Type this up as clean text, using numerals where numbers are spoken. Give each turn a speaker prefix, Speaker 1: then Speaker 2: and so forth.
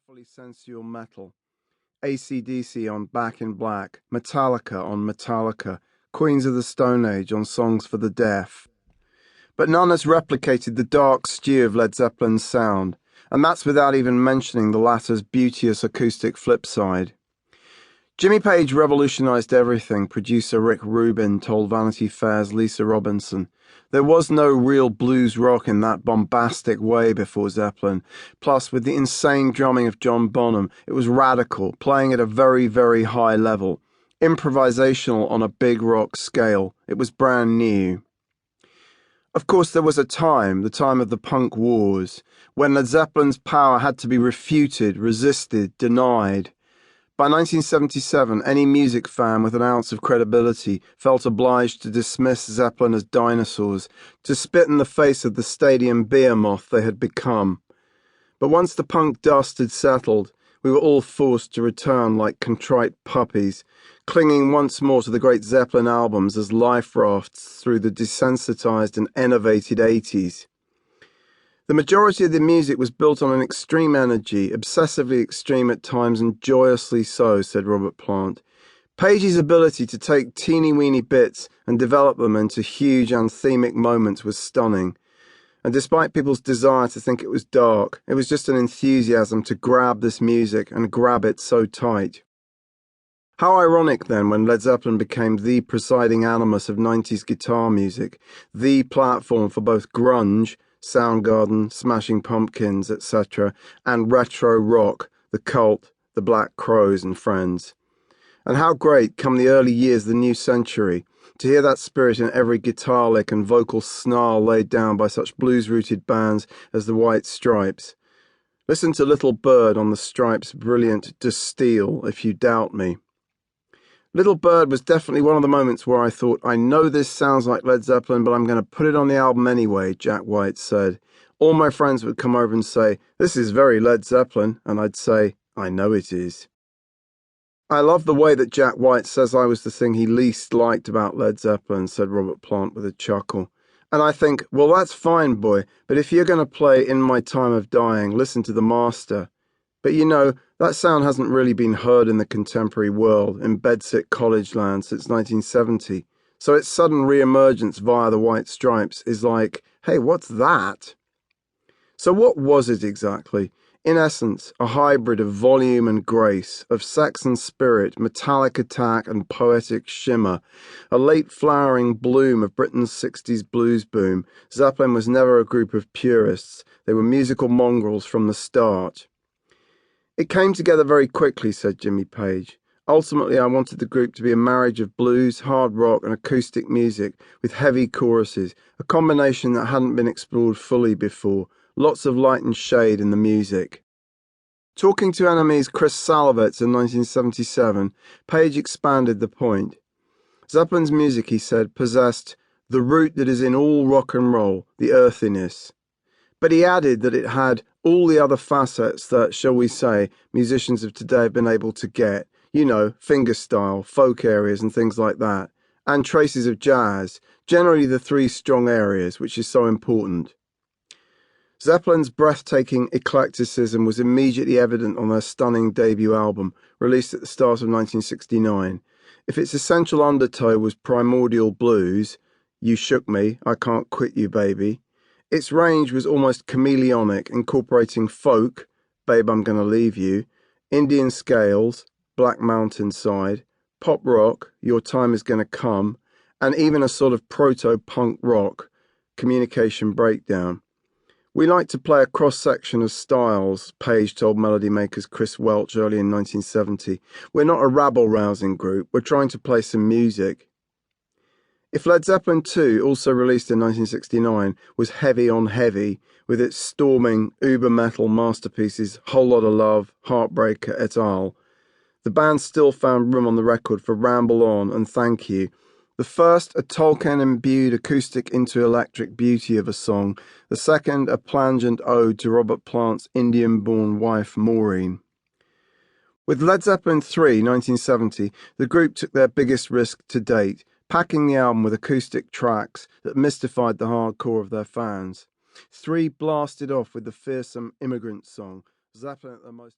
Speaker 1: powerfully sensual metal. AC/DC on Back in Black, Metallica on Metallica, Queens of the Stone Age on Songs for the Deaf. But none has replicated the dark stew of Led Zeppelin's sound, and that's without even mentioning the latter's beauteous acoustic flip side. Jimmy Page revolutionized everything, producer Rick Rubin told Vanity Fair's Lisa Robinson. There was no real blues rock in that bombastic way before Zeppelin. Plus, with the insane drumming of John Bonham, it was radical, playing at a very, very high level. Improvisational on a big rock scale. It was brand new. Of course, there was a time, the time of the punk wars, when Led Zeppelin's power had to be refuted, resisted, denied. By 1977, any music fan with an ounce of credibility felt obliged to dismiss Zeppelin as dinosaurs, to spit in the face of the stadium behemoth they had become. But once the punk dust had settled, we were all forced to return like contrite puppies, clinging once more to the great Zeppelin albums as life rafts through the desensitized and enervated 80s. The majority of the music was built on an extreme energy, obsessively extreme at times and joyously so, said Robert Plant. Page's ability to take teeny-weeny bits and develop them into huge anthemic moments was stunning. And despite people's desire to think it was dark, it was just an enthusiasm to grab this music and grab it so tight. How ironic, then, when Led Zeppelin became the presiding animus of 90s guitar music, the platform for both grunge, Soundgarden, Smashing Pumpkins, etc., and retro rock, The Cult, The Black Crowes and friends. And how great, come the early years of the new century, to hear that spirit in every guitar lick and vocal snarl laid down by such blues-rooted bands as the White Stripes. Listen to Little Bird on the Stripes' brilliant De Steel, if you doubt me. Little Bird was definitely one of the moments where I thought, I know this sounds like Led Zeppelin, but I'm going to put it on the album anyway, Jack White said. All my friends would come over and say, this is very Led Zeppelin, and I'd say, I know it is. I love the way that Jack White says I was the thing he least liked about Led Zeppelin, said Robert Plant with a chuckle. And I think, well, that's fine, boy, but if you're going to play In My Time of Dying, listen to the master. But you know, that sound hasn't really been heard in the contemporary world, in bedsit college land, since 1970. So its sudden re-emergence via the White Stripes is like, hey, what's that? So what was it exactly? In essence, a hybrid of volume and grace, of sex and spirit, metallic attack and poetic shimmer, a late flowering bloom of Britain's 60s blues boom. Zeppelin was never a group of purists. They were musical mongrels from the start. It came together very quickly, said Jimmy Page. Ultimately, I wanted the group to be a marriage of blues, hard rock, and acoustic music with heavy choruses, a combination that hadn't been explored fully before, lots of light and shade in the music. Talking to NME's Chris Salovitz in 1977, Page expanded the point. Zeppelin's music, he said, possessed the root that is in all rock and roll, the earthiness. But he added that it had all the other facets that, shall we say, musicians of today have been able to get, you know, fingerstyle, folk areas and things like that, and traces of jazz, generally the three strong areas, which is so important. Zeppelin's breathtaking eclecticism was immediately evident on their stunning debut album, released at the start of 1969. If its essential undertow was primordial blues, You Shook Me, I Can't Quit You Baby, its range was almost chameleonic, incorporating folk, Babe I'm Gonna Leave You, Indian scales, Black Mountain Side, pop rock, Your Time Is Gonna Come, and even a sort of proto-punk rock, Communication Breakdown. We like to play a cross-section of styles, Page told melody makers Chris Welch early in 1970. We're not a rabble-rousing group, we're trying to play some music. If Led Zeppelin II, also released in 1969, was heavy on heavy, with its storming, uber-metal masterpieces Whole Lotta Love, Heartbreaker et al., the band still found room on the record for Ramble On and Thank You. The first, a Tolkien-imbued acoustic into electric beauty of a song, the second, a plangent ode to Robert Plant's Indian-born wife Maureen. With Led Zeppelin III, 1970, the group took their biggest risk to date, packing the album with acoustic tracks that mystified the hardcore of their fans. 3 blasted off with the fearsome Immigrant Song, Zeppelin at their most